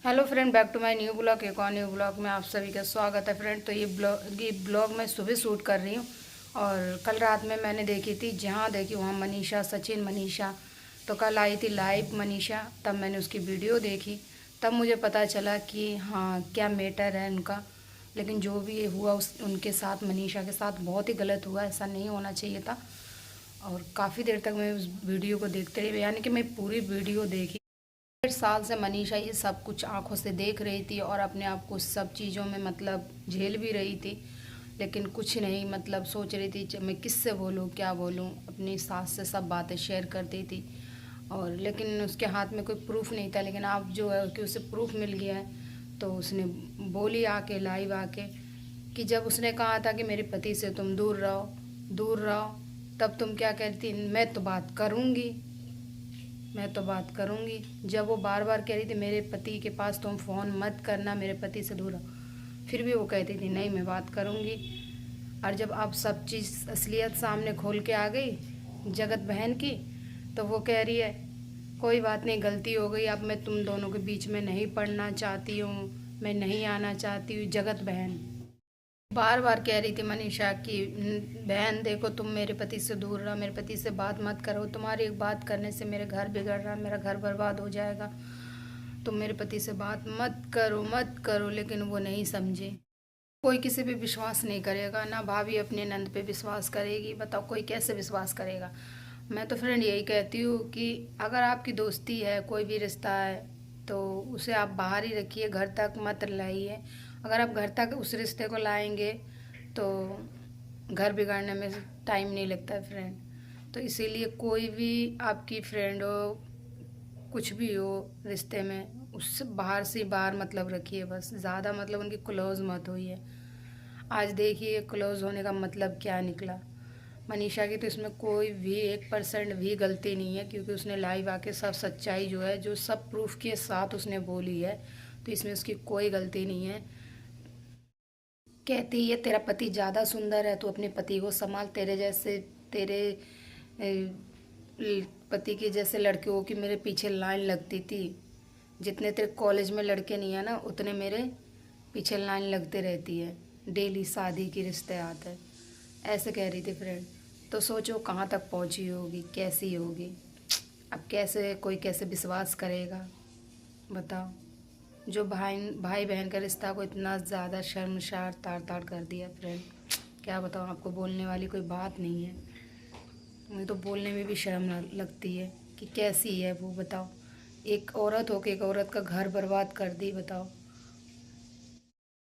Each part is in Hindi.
Hello friend, back to my new blog. एक और न्यू ब्लॉग में आप सभी का स्वागत है फ्रेंड। तो ये ब्लॉग मैं सुबह शूट कर रही हूँ और कल रात में मैंने देखी थी, जहाँ देखी वहाँ मनीषा, सचिन मनीषा। तो कल आई थी लाइव मनीषा, तब मैंने उसकी वीडियो देखी। तब मुझे पता चला कि हाँ, क्या मैटर है उनका। लेकिन जो भी हुआ उनके साथ, मनीषा के साथ बहुत ही गलत हुआ, ऐसा नहीं होना चाहिए था। और काफ़ी देर तक मैं उस वीडियो को देखते रही, यानी कि मैं पूरी वीडियो देखी। 1.5 साल से मनीषा ये सब कुछ आंखों से देख रही थी और अपने आप को सब चीज़ों में मतलब झेल भी रही थी। लेकिन कुछ नहीं, मतलब सोच रही थी मैं किससे बोलूँ, क्या बोलूँ। अपनी सास से सब बातें शेयर करती थी और लेकिन उसके हाथ में कोई प्रूफ नहीं था। लेकिन अब जो है कि उसे प्रूफ मिल गया है, तो उसने बोली आके, लाइव आके, कि जब उसने कहा था कि मेरे पति से तुम दूर रहो, दूर रहो, तब तुम क्या कहती, मैं तो बात करूँगी, मैं तो बात करूँगी। जब वो बार बार कह रही थी मेरे पति के पास तुम फ़ोन मत करना, मेरे पति से दूर रहो, फिर भी वो कहती थी नहीं, मैं बात करूँगी। और जब अब सब चीज़ असलियत सामने खोल के आ गई जगत बहन की, तो वो कह रही है कोई बात नहीं, गलती हो गई, अब मैं तुम दोनों के बीच में नहीं पड़ना चाहती हूँ, मैं नहीं आना चाहती हूँ। जगत बहन बार बार कह रही थी मनीषा की बहन देखो, तुम मेरे पति से दूर रहो, मेरे पति से बात मत करो, तुम्हारी एक बात करने से मेरे घर बिगड़ रहा, मेरा घर बर्बाद हो जाएगा, तुम मेरे पति से बात मत करो, मत करो। लेकिन वो नहीं समझे। कोई किसी पे विश्वास नहीं करेगा, ना भाभी अपने नंद पे विश्वास करेगी। बताओ कोई कैसे विश्वास करेगा। मैं तो फ्रेंड यही कहती हूँ कि अगर आपकी दोस्ती है, कोई भी रिश्ता है, तो उसे आप बाहर ही रखिए, घर तक मत लाइए। अगर आप घर तक उस रिश्ते को लाएंगे तो घर बिगाड़ने में टाइम नहीं लगता है फ्रेंड। तो इसीलिए कोई भी आपकी फ्रेंड हो, कुछ भी हो रिश्ते में, उससे बाहर से बाहर मतलब रखिए, बस ज़्यादा मतलब उनकी क्लोज मत होइए। आज देखिए क्लोज होने का मतलब क्या निकला। मनीषा की तो इसमें कोई भी 1% भी गलती नहीं है, क्योंकि उसने लाइव आके सब सच्चाई जो है, जो सब प्रूफ के साथ उसने बोली है, तो इसमें उसकी कोई गलती नहीं है। कहती है तेरा पति ज़्यादा सुंदर है, तो अपने पति को संभाल, तेरे जैसे, तेरे पति के जैसे लड़कियों की मेरे पीछे लाइन लगती थी। जितने तेरे कॉलेज में लड़के नहीं है ना, उतने मेरे पीछे लाइन लगते रहती है, डेली शादी की रिश्ते आते हैं। ऐसे कह रही थी फ्रेंड। तो सोचो कहाँ तक पहुँची होगी, कैसी होगी। अब कैसे कोई कैसे विश्वास करेगा, बताओ। जो भाई भाई बहन का रिश्ता को इतना ज़्यादा शर्मसार तार तार कर दिया फ्रेंड, क्या बताऊँ आपको। बोलने वाली कोई बात नहीं है। मुझे तो बोलने में भी शर्म लगती है कि कैसी है वो, बताओ। एक औरत होके एक औरत का घर बर्बाद कर दी, बताओ।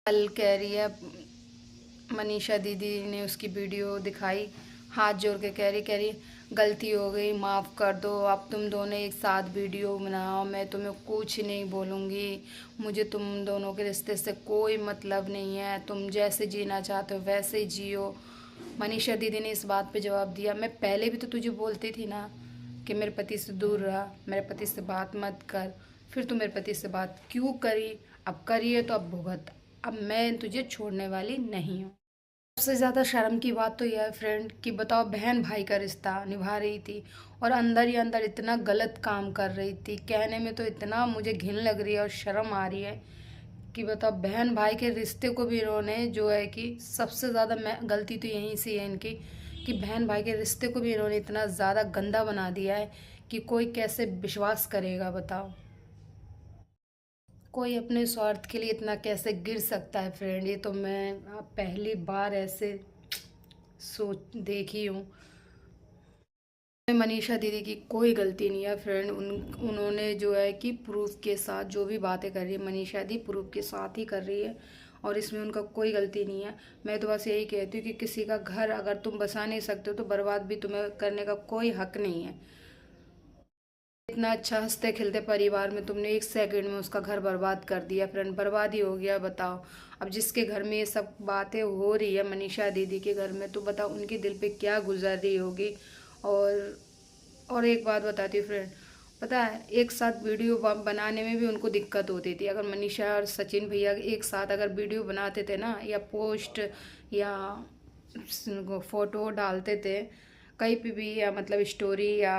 कल कह रही है मनीषा दीदी ने उसकी वीडियो दिखाई, हाथ जोड़ के कह रही गलती हो गई, माफ़ कर दो, अब तुम दोनों एक साथ वीडियो बनाओ, मैं तुम्हें कुछ नहीं बोलूँगी, मुझे तुम दोनों के रिश्ते से कोई मतलब नहीं है, तुम जैसे जीना चाहते हो वैसे ही जियो। मनीषा दीदी ने इस बात पे जवाब दिया, मैं पहले भी तो तुझे बोलती थी ना कि मेरे पति से दूर रहा, मेरे पति से बात मत कर, फिर तू मेरे पति से बात क्यों करी, अब करिए तो अब भुगत, अब मैं तुझे छोड़ने वाली नहीं हूँ। सबसे ज़्यादा शर्म की बात तो यह है फ्रेंड कि बताओ, बहन भाई का रिश्ता निभा रही थी और अंदर ही अंदर इतना गलत काम कर रही थी। कहने में तो इतना मुझे घिन लग रही है और शर्म आ रही है कि बताओ, बहन भाई के रिश्ते को भी इन्होंने जो है कि सबसे ज़्यादा गलती तो यहीं से है इनकी, कि बहन भाई के रिश्ते को भी इन्होंने इतना ज़्यादा गंदा बना दिया है कि कोई कैसे विश्वास करेगा, बताओ। कोई अपने स्वार्थ के लिए इतना कैसे गिर सकता है फ्रेंड। ये तो मैं पहली बार ऐसे सोच देखी हूँ। मनीषा दीदी की कोई गलती नहीं है फ्रेंड। उन्होंने जो है कि प्रूफ के साथ जो भी बातें कर रही है, मनीषा दी प्रूफ के साथ ही कर रही है और इसमें उनका कोई गलती नहीं है। मैं तो बस यही कहती हूँ कि किसी का घर अगर तुम बसा नहीं सकते हो तो बर्बाद भी तुम्हें करने का कोई हक नहीं है। इतना अच्छा हंसते खेलते परिवार में तुमने 1 सेकंड में उसका घर बर्बाद कर दिया फ्रेंड, बर्बाद ही हो गया, बताओ। अब जिसके घर में ये सब बातें हो रही है, मनीषा दीदी के घर में, तो बताओ उनके दिल पे क्या गुजर रही होगी। और एक बात बताती हूँ फ्रेंड, पता है एक साथ वीडियो बनाने में भी उनको दिक्कत होती थी। अगर मनीषा और सचिन भैया एक साथ अगर वीडियो बनाते थे ना, या पोस्ट या फोटो डालते थे कहीं पे भी, या मतलब स्टोरी या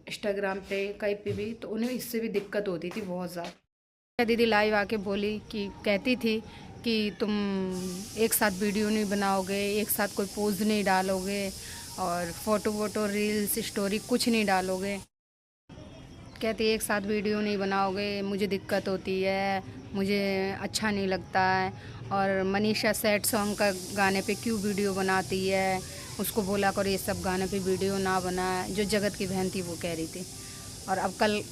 इंस्टाग्राम पे कहीं पे भी, तो उन्हें इससे भी दिक्कत होती थी बहुत ज़्यादा। दीदी लाइव आके बोली कि कहती थी कि तुम एक साथ वीडियो नहीं बनाओगे, एक साथ कोई पोज नहीं डालोगे और फ़ोटो वोटो रील्स स्टोरी कुछ नहीं डालोगे। कहती एक साथ वीडियो नहीं बनाओगे, मुझे दिक्कत होती है, मुझे अच्छा नहीं लगता है। और मनीषा सैड सॉन्ग का गाने पे क्यों वीडियो बनाती है, उसको बोला करो ये सब गाने पे वीडियो ना बनाए। जो जगत की बहन थी वो कह रही थी। और अब कल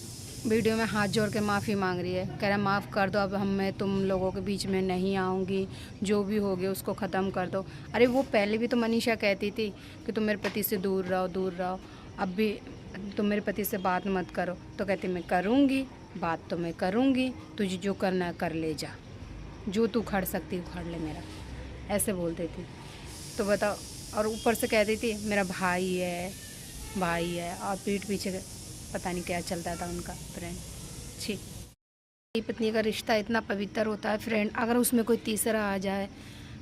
वीडियो में हाथ जोड़ के माफ़ी मांग रही है, कह रहा माफ़ कर दो, अब मैं तुम लोगों के बीच में नहीं आऊँगी, जो भी हो गया उसको ख़त्म कर दो। अरे वो पहले भी तो मनीषा कहती थी कि तुम मेरे पति से दूर रहो दूर रहो, अब भी तुम मेरे पति से बात मत करो। तो कहती मैं करूँगी बात, तो मैं करूँगी, तुझे जो करना है कर ले जा, जो तू उखाड़ सकती उखाड़ ले मेरा, ऐसे बोलती थी। तो बताओ, और ऊपर से कहती थी मेरा भाई है और पीठ पीछे पता नहीं क्या चलता था उनका। फ्रेंड छी, पत्नी का रिश्ता इतना पवित्र होता है फ्रेंड, अगर उसमें कोई तीसरा आ जाए,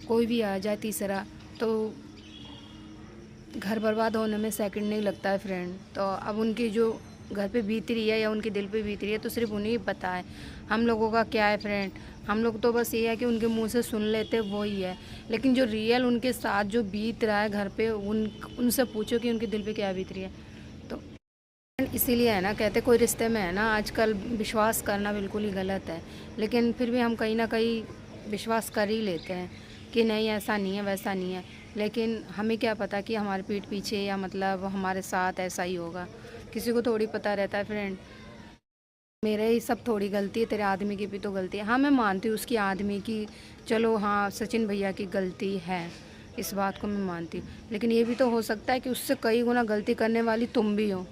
कोई भी आ जाए तीसरा, तो घर बर्बाद होने में सेकंड नहीं लगता है फ्रेंड। तो अब उनकी जो घर पे बीत रही है या उनके दिल पे बीत रही है तो सिर्फ उन्हें ही पता है। हम लोगों का क्या है फ्रेंड, हम लोग तो बस ये है कि उनके मुंह से सुन लेते वो ही है, लेकिन जो रियल उनके साथ जो बीत रहा है घर पे, उनसे पूछो कि उनके दिल पे क्या बीत रही है। तो इसीलिए है ना, कहते कोई रिश्ते में है ना आजकल विश्वास करना बिल्कुल ही गलत है, लेकिन फिर भी हम कहीं ना कहीं विश्वास कर ही लेते हैं कि नहीं ऐसा नहीं है वैसा नहीं है। लेकिन हमें क्या पता कि हमारे पीठ पीछे या मतलब हमारे साथ ऐसा ही होगा, किसी को थोड़ी पता रहता है फ्रेंड। मेरे ही सब थोड़ी गलती है, तेरे आदमी की भी तो गलती है। हाँ मैं मानती हूँ उसकी आदमी की, चलो हाँ सचिन भैया की गलती है, इस बात को मैं मानती हूँ, लेकिन ये भी तो हो सकता है कि उससे कई गुना गलती करने वाली तुम भी हो,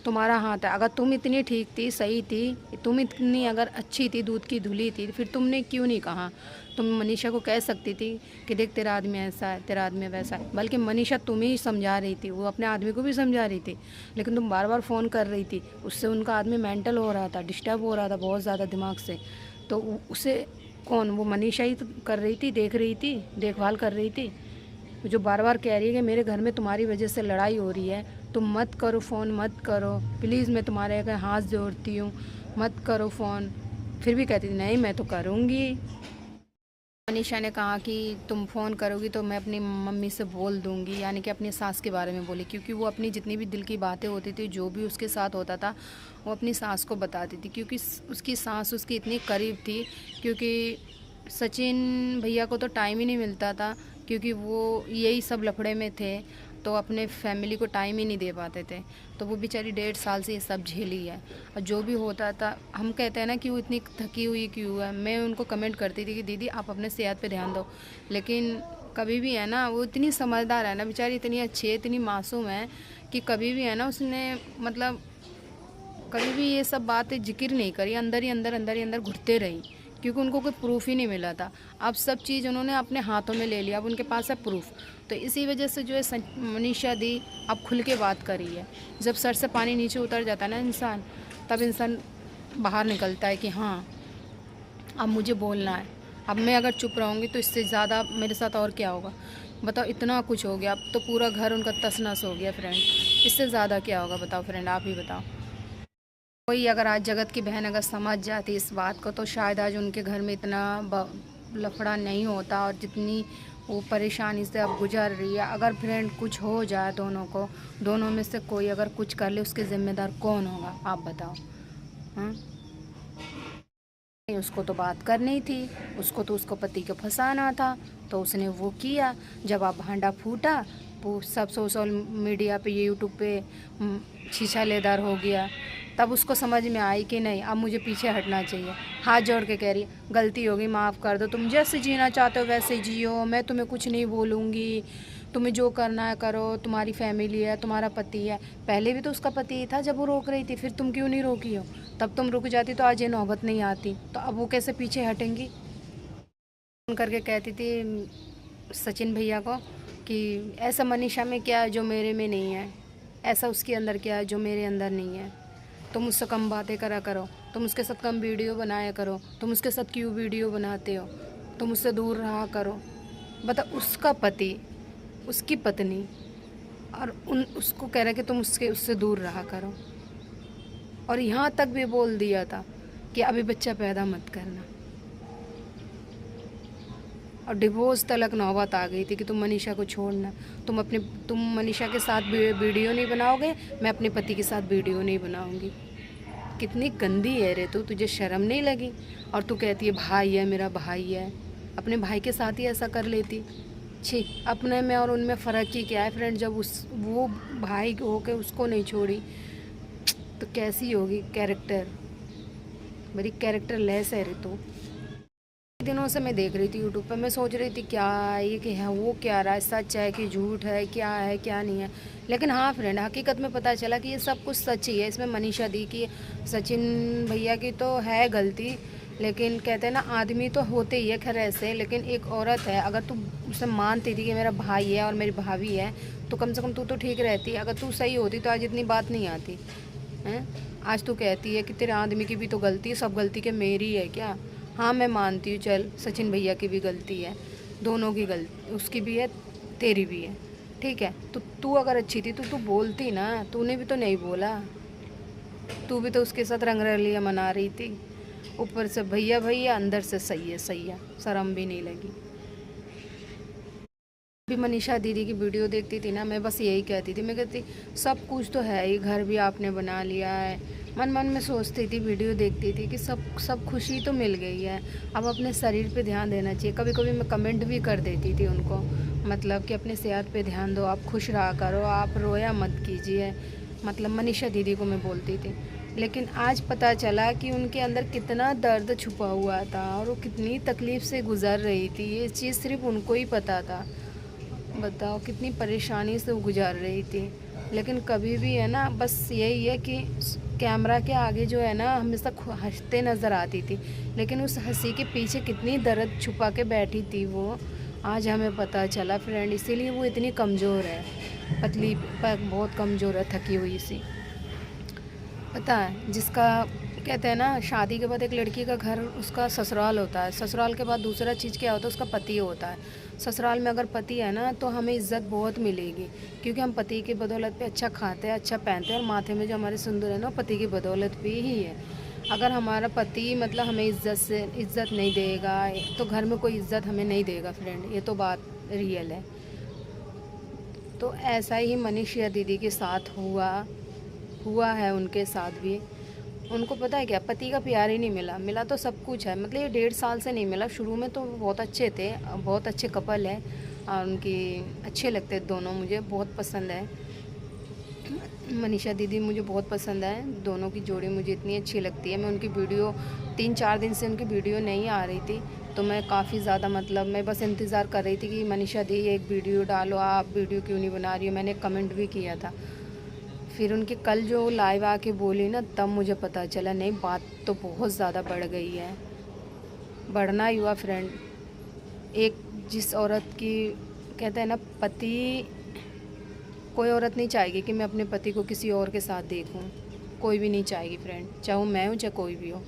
तुम्हारा हाथ है। अगर तुम इतनी ठीक थी, सही थी, तुम इतनी अगर अच्छी थी, दूध की धुली थी, फिर तुमने क्यों नहीं कहा? तुम मनीषा को कह सकती थी कि देख तेरा आदमी ऐसा है, तेरा आदमी वैसा है। बल्कि मनीषा तुम्हें ही समझा रही थी, वो अपने आदमी को भी समझा रही थी, लेकिन तुम बार बार फ़ोन कर रही थी, उससे उनका आदमी मेंटल हो रहा था, डिस्टर्ब हो रहा था बहुत ज़्यादा दिमाग से। तो उसे कौन, वो मनीषा ही तो कर रही थी, देख रही थी, देखभाल कर रही थी, जो बार बार कह रही है कि मेरे घर में तुम्हारी वजह से लड़ाई हो रही है, तुम मत करो फ़ोन, मत करो प्लीज़, मैं तुम्हारे आगे हाथ जोड़ती हूँ, मत करो फ़ोन। फिर भी कहती थी नहीं मैं तो करूँगी। मनीषा ने कहा कि तुम फ़ोन करोगी तो मैं अपनी मम्मी से बोल दूँगी, यानी कि अपनी सास के बारे में बोली, क्योंकि वो अपनी जितनी भी दिल की बातें होती थी, जो भी उसके साथ होता था, वो अपनी सास को बताती थी, क्योंकि उसकी सास उसकी इतनी करीब थी। क्योंकि सचिन भैया को तो टाइम ही नहीं मिलता था, क्योंकि वो यही सब लफड़े में थे, तो अपने फैमिली को टाइम ही नहीं दे पाते थे। तो वो बेचारी 1.5 साल से ये सब झेली है, और जो भी होता था, हम कहते हैं ना कि वो इतनी थकी हुई क्यों है। मैं उनको कमेंट करती थी कि दीदी आप अपने सेहत पे ध्यान दो, लेकिन कभी भी है ना, वो इतनी समझदार है ना बेचारी, इतनी अच्छी है, इतनी मासूम है कि कभी भी है ना उसने मतलब कभी भी ये सब बातें जिक्र नहीं करी, अंदर ही अंदर घुटते रही, क्योंकि उनको कोई प्रूफ ही नहीं मिला था। अब सब चीज़ उन्होंने अपने हाथों में ले लिया, अब उनके पास है प्रूफ। तो इसी वजह से जो है मनीषा दी अब खुल के बात कर रही है। जब सर से पानी नीचे उतर जाता है ना इंसान, तब इंसान बाहर निकलता है कि हाँ अब मुझे बोलना है, अब मैं अगर चुप रहूँगी तो इससे ज़्यादा मेरे साथ और क्या होगा। बताओ, इतना कुछ हो गया, अब तो पूरा घर उनका तस नस हो गया फ्रेंड, इससे ज़्यादा क्या होगा बताओ फ्रेंड, आप ही बताओ। कोई अगर आज जगत की बहन अगर समझ जाती इस बात को, तो शायद आज उनके घर में इतना लफड़ा नहीं होता, और जितनी वो परेशानी से अब गुजर रही है। अगर फ्रेंड कुछ हो जाए दोनों को, दोनों में से कोई अगर कुछ कर ले, उसके ज़िम्मेदार कौन होगा आप बताओ? हाँ, उसको तो बात करनी थी, उसको तो उसको पति को फंसाना था, तो उसने वो किया। जब आप भांडा फूटा, वो सब सोशल मीडिया पे, यूट्यूब पे शीशा लेदार हो गया, तब उसको समझ में आई कि नहीं अब मुझे पीछे हटना चाहिए। हाथ जोड़ के कह रही गलती होगी, माफ़ कर दो, तुम जैसे जीना चाहते हो वैसे जियो, मैं तुम्हें कुछ नहीं बोलूँगी, तुम्हें जो करना है करो, तुम्हारी फैमिली है, तुम्हारा पति है। पहले भी तो उसका पति ही था जब वो रोक रही थी, फिर तुम क्यों नहीं रोकी हो? तब तुम रुक जाती तो आज ये नौबत नहीं आती, तो अब वो कैसे पीछे हटेंगी? फोन करके कहती थी सचिन भैया को कि ऐसा मनीषा में क्या है जो मेरे में नहीं है, ऐसा उसके अंदर क्या है जो मेरे अंदर नहीं है। तुम उससे कम बातें करा करो, तुम उसके साथ कम वीडियो बनाया करो, तुम उसके साथ क्यों वीडियो बनाते हो, तुम उससे दूर रहा करो। बता, उसका पति, उसकी पत्नी, और उसको कह रहा है कि तुम उससे दूर रहा करो। और यहाँ तक भी बोल दिया था कि अभी बच्चा पैदा मत करना। और डिवोर्स तलक नौबत आ गई थी कि तुम मनीषा को छोड़ना, तुम मनीषा के साथ वीडियो नहीं बनाओगे, मैं अपने पति के साथ वीडियो नहीं बनाऊंगी। कितनी गंदी है रे तू, तुझे शर्म नहीं लगी? और तू कहती है भाई है, मेरा भाई है। अपने भाई के साथ ही ऐसा कर लेती। छी, अपने में और उनमें फ़र्क ही क्या है फ्रेंड? जब वो भाई हो के उसको नहीं छोड़ी तो कैसी होगी कैरेक्टर? बड़ी कैरेक्टर लेस है रे तू। दिनों से मैं देख रही थी यूट्यूब पर, मैं सोच रही थी क्या ये कि है, वो क्या रहा है, सच है कि झूठ है क्या नहीं है। लेकिन हाँ फ्रेंड, हकीकत में पता चला कि ये सब कुछ सच ही है। इसमें मनीषा दी की, सचिन भैया की तो है गलती, लेकिन कहते हैं ना आदमी तो होते ही है खैर ऐसे, लेकिन एक औरत है, अगर तू उसे मानती थी कि मेरा भाई है और मेरी भाभी है तो कम से कम तू तो ठीक रहती। अगर तू सही होती तो आज इतनी बात नहीं आती हैं। आज तू कहती है कि तेरे आदमी की भी तो गलती है, सब गलती के मेरी है क्या? हाँ मैं मानती हूँ, चल सचिन भैया की भी गलती है, दोनों की गलती, उसकी भी है तेरी भी है, ठीक है। तो तू अगर अच्छी थी तो तू बोलती ना, तूने भी तो नहीं बोला। तू भी तो उसके साथ रंगरलियाँ मना रही थी, ऊपर से भैया भैया, अंदर से सही है, शर्म भी नहीं लगी। भी मनीषा दीदी की वीडियो देखती थी ना, मैं बस यही कहती थी, मैं कहती सब कुछ तो है ही, घर भी आपने बना लिया है। मन मन में सोचती थी, वीडियो देखती थी कि सब खुशी तो मिल गई है, अब अपने शरीर पे ध्यान देना चाहिए। कभी कभी मैं कमेंट भी कर देती थी उनको, मतलब कि अपने सेहत पे ध्यान दो, आप खुश रहा करो, आप रोया मत कीजिए, मतलब मनीषा दीदी को मैं बोलती थी। लेकिन आज पता चला कि उनके अंदर कितना दर्द छुपा हुआ था और वो कितनी तकलीफ़ से गुज़र रही थी, ये चीज़ सिर्फ उनको ही पता था। बताओ कितनी परेशानी से वो गुजार रही थी। लेकिन कभी भी है ना, बस यही है कि कैमरा के आगे जो है ना हमेशा हंसते नज़र आती थी, लेकिन उस हंसी के पीछे कितनी दर्द छुपा के बैठी थी वो, आज हमें पता चला फ्रेंड। इसीलिए वो इतनी कमज़ोर है, पतली पर बहुत कमज़ोर है, थकी हुई सी। पता है, जिसका कहते हैं ना शादी के बाद एक लड़की का घर उसका ससुराल होता है, ससुराल के बाद दूसरा चीज़ क्या होता है, उसका पति होता है। ससुराल में अगर पति है ना तो हमें इज़्ज़त बहुत मिलेगी, क्योंकि हम पति की बदौलत पे अच्छा खाते हैं, अच्छा पहनते हैं, और माथे में जो हमारे सिंदूर है ना पति की बदौलत पे ही है। अगर हमारा पति मतलब हमें इज़्ज़त नहीं देगा तो घर में कोई इज़्ज़त हमें नहीं देगा फ्रेंड, ये तो बात रियल है। तो ऐसा ही मनीषा दीदी के साथ हुआ है उनके साथ भी। उनको पता है क्या, पति का प्यार ही नहीं मिला तो सब कुछ है, मतलब ये 1.5 साल से नहीं मिला। शुरू में तो बहुत अच्छे थे, बहुत अच्छे कपल है और उनकी अच्छे लगते दोनों, मुझे बहुत पसंद है। मनीषा दीदी मुझे बहुत पसंद है, दोनों की जोड़ी मुझे इतनी अच्छी लगती है। मैं उनकी वीडियो 3-4 दिन से उनकी वीडियो नहीं आ रही थी, तो मैं काफ़ी ज़्यादा मतलब मैं बस इंतज़ार कर रही थी कि मनीषा दी एक वीडियो डालो, आप वीडियो क्यों नहीं बना रही हो। मैंने कमेंट भी किया था। फिर उनके कल जो लाइव आके बोली ना, तब मुझे पता चला नहीं, बात तो बहुत ज़्यादा बढ़ गई है, बढ़ना ही हुआ फ्रेंड। एक जिस औरत की कहते हैं ना पति, कोई औरत नहीं चाहेगी कि मैं अपने पति को किसी और के साथ देखूं, कोई भी नहीं चाहेगी फ्रेंड, चाहे मैं हूँ चाहे कोई भी हो।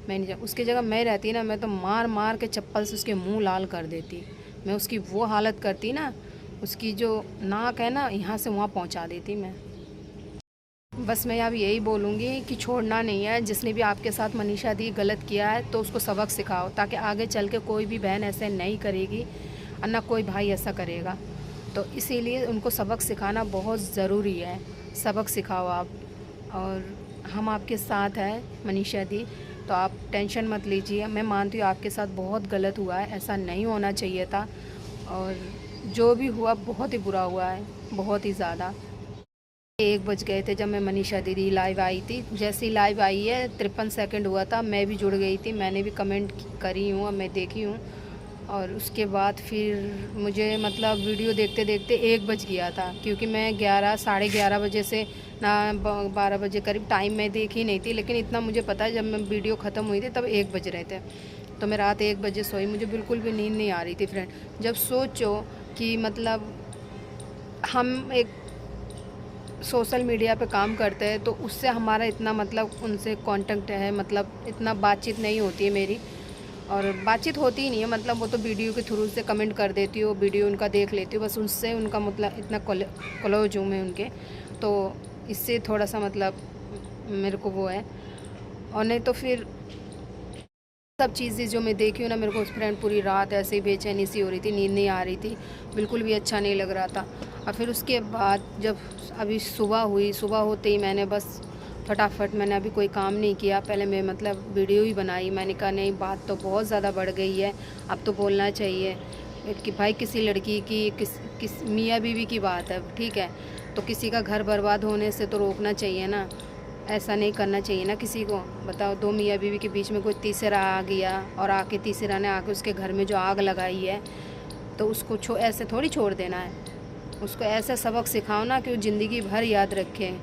मैं नहीं उसकी जगह मैं रहती ना, मैं तो मार मार के चप्पल से उसके मुंह लाल कर देती। मैं उसकी वो हालत करती ना, उसकी जो नाक है ना यहाँ से वहाँ पहुँचा देती मैं। बस मैं अब यही बोलूँगी कि छोड़ना नहीं है। जिसने भी आपके साथ मनीषा दी गलत किया है तो उसको सबक सिखाओ, ताकि आगे चल के कोई भी बहन ऐसे नहीं करेगी और ना कोई भाई ऐसा करेगा। तो इसीलिए उनको सबक सिखाना बहुत ज़रूरी है, सबक सिखाओ आप। और हम आपके साथ हैं मनीषा दी, तो आप टेंशन मत लीजिए। मैं मानती हूँ आपके साथ बहुत गलत हुआ है, ऐसा नहीं होना चाहिए था, और जो भी हुआ बहुत ही बुरा हुआ है, बहुत ही ज़्यादा। 1 बज गए थे जब मैं मनीषा दीदी लाइव आई थी। जैसे ही लाइव आई है 53 सेकंड हुआ था, मैं भी जुड़ गई थी, मैंने भी कमेंट करी हूँ और मैं देखी हूँ। और उसके बाद फिर मुझे मतलब वीडियो देखते देखते 1 बज गया था, क्योंकि मैं 11 साढ़े 11 बजे से ना 12 बजे करीब टाइम मैं देखी नहीं थी, लेकिन इतना मुझे पता है जब मैं वीडियो ख़त्म हुई थी तब 1 बज रहे थे। तो मैं रात 1 बजे सोई, मुझे बिल्कुल भी नींद नहीं आ रही थी फ्रेंड। जब सोचो कि मतलब हम एक सोशल मीडिया पे काम करते हैं तो उससे हमारा इतना मतलब उनसे कांटेक्ट है, मतलब इतना बातचीत नहीं होती है मेरी, और बातचीत होती ही नहीं है, मतलब वो तो वीडियो के थ्रू से कमेंट कर देती हूँ, वीडियो उनका देख लेती हूँ, बस उससे उनका मतलब इतना क्लोज हूँ मैं उनके, तो इससे थोड़ा सा मतलब मेरे को वो है। और नहीं तो फिर सब चीज़ें जो मैं देखी हूँ ना, मेरे को फ्रेंड पूरी रात ऐसे ही बेचैनी सी हो रही थी, नींद नहीं आ रही थी, बिल्कुल भी अच्छा नहीं लग रहा था। और फिर उसके बाद जब अभी सुबह हुई, सुबह होते ही मैंने बस फटाफट, मैंने अभी कोई काम नहीं किया, पहले मैं मतलब वीडियो ही बनाई। मैंने कहा नहीं, बात तो बहुत ज़्यादा बढ़ गई है, अब तो बोलना चाहिए कि भाई किसी लड़की की किस मियाँ बीवी की बात है, ठीक है, तो किसी का घर बर्बाद होने से तो रोकना चाहिए ना, ऐसा नहीं करना चाहिए ना किसी को। बताओ, दो मियाँ बीवी के बीच में कोई तीसरा आ गया और आके तीसरा ने आके उसके घर में जो आग लगाई है, तो उसको ऐसे थोड़ी छोड़ देना है। उसको ऐसा सबक सिखाओ ना कि वो ज़िंदगी भर याद रखे।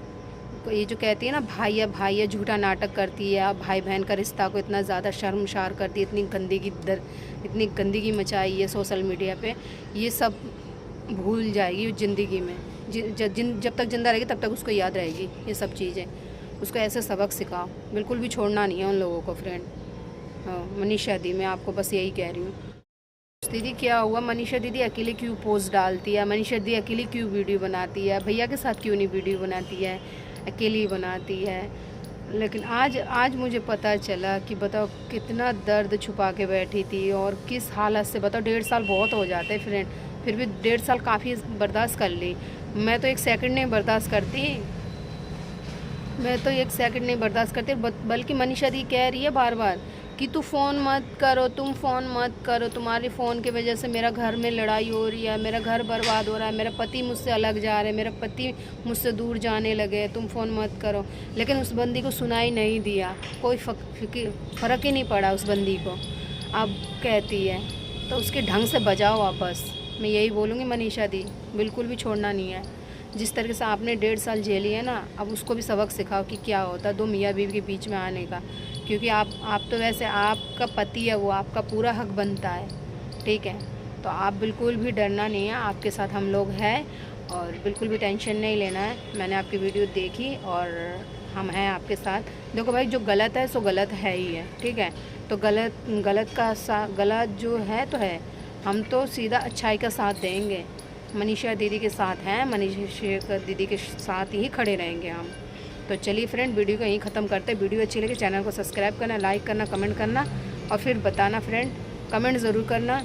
ये जो कहती है ना भाई है झूठा नाटक करती है, अब भाई बहन का रिश्ता को इतना ज़्यादा शर्मसार करती है, इतनी गंदगी मचाई है सोशल मीडिया पे, ये सब भूल जाएगी ज़िंदगी में। जब तक ज़िंदा रहेगी तब तक उसको याद रहेगी ये सब चीज़ें। उसको ऐसे सबक सिखाओ, बिल्कुल भी छोड़ना नहीं है उन लोगों को फ्रेंड। हाँ, मनीषा दी, मैं आपको बस यही कह रही हूँ। दीदी क्या हुआ, मनीषा दीदी अकेले क्यों पोस्ट डालती है, मनीषा दीदी अकेली क्यों वीडियो बनाती है, भैया के साथ क्यों नहीं वीडियो बनाती है, अकेली बनाती है। लेकिन आज मुझे पता चला कि बताओ कितना दर्द छुपा के बैठी थी और किस हालत से। बताओ 1.5 साल बहुत हो जाते हैं फ्रेंड, फिर भी 1.5 साल काफ़ी बर्दाश्त कर ली। मैं तो 1 सेकंड नहीं बर्दाश्त करती, मैं तो 1 सेकंड नहीं बर्दाश्त करती। बल्कि मनीषा दी कह रही है बार बार कि तू फ़ोन मत करो, तुम फ़ोन मत करो, तुम्हारे फ़ोन की वजह से मेरा घर में लड़ाई हो रही है, मेरा घर बर्बाद हो रहा है, मेरा पति मुझसे अलग जा रहे, मेरा पति मुझसे दूर जाने लगे, तुम फ़ोन मत करो। लेकिन उस बंदी को सुनाई नहीं दिया, कोई फ़र्क ही नहीं पड़ा उस बंदी को। अब कहती है तो उसके ढंग से बजाओ वापस, मैं यही बोलूँगी मनीषा दी, बिल्कुल भी छोड़ना नहीं है। जिस तरीके से आपने 1.5 साल झेली है ना, अब उसको भी सबक सिखाओ कि क्या होता है दो मियाँ बीवी के बीच में आने का। क्योंकि आप तो वैसे आपका पति है, वो आपका पूरा हक बनता है, ठीक है। तो आप बिल्कुल भी डरना नहीं है, आपके साथ हम लोग हैं और बिल्कुल भी टेंशन नहीं लेना है। मैंने आपकी वीडियो देखी और हम हैं आपके साथ। देखो भाई, जो गलत है सो गलत है ही है, ठीक है। तो गलत जो है तो है, हम तो सीधा अच्छाई का साथ देंगे। मनीषा दीदी के साथ हैं, मनीषा दीदी के साथ ही खड़े रहेंगे हम। तो चलिए फ्रेंड, वीडियो को यहीं ख़त्म करते हैं। वीडियो अच्छी लगे चैनल को सब्सक्राइब करना, लाइक करना, कमेंट करना और फिर बताना फ्रेंड, कमेंट ज़रूर करना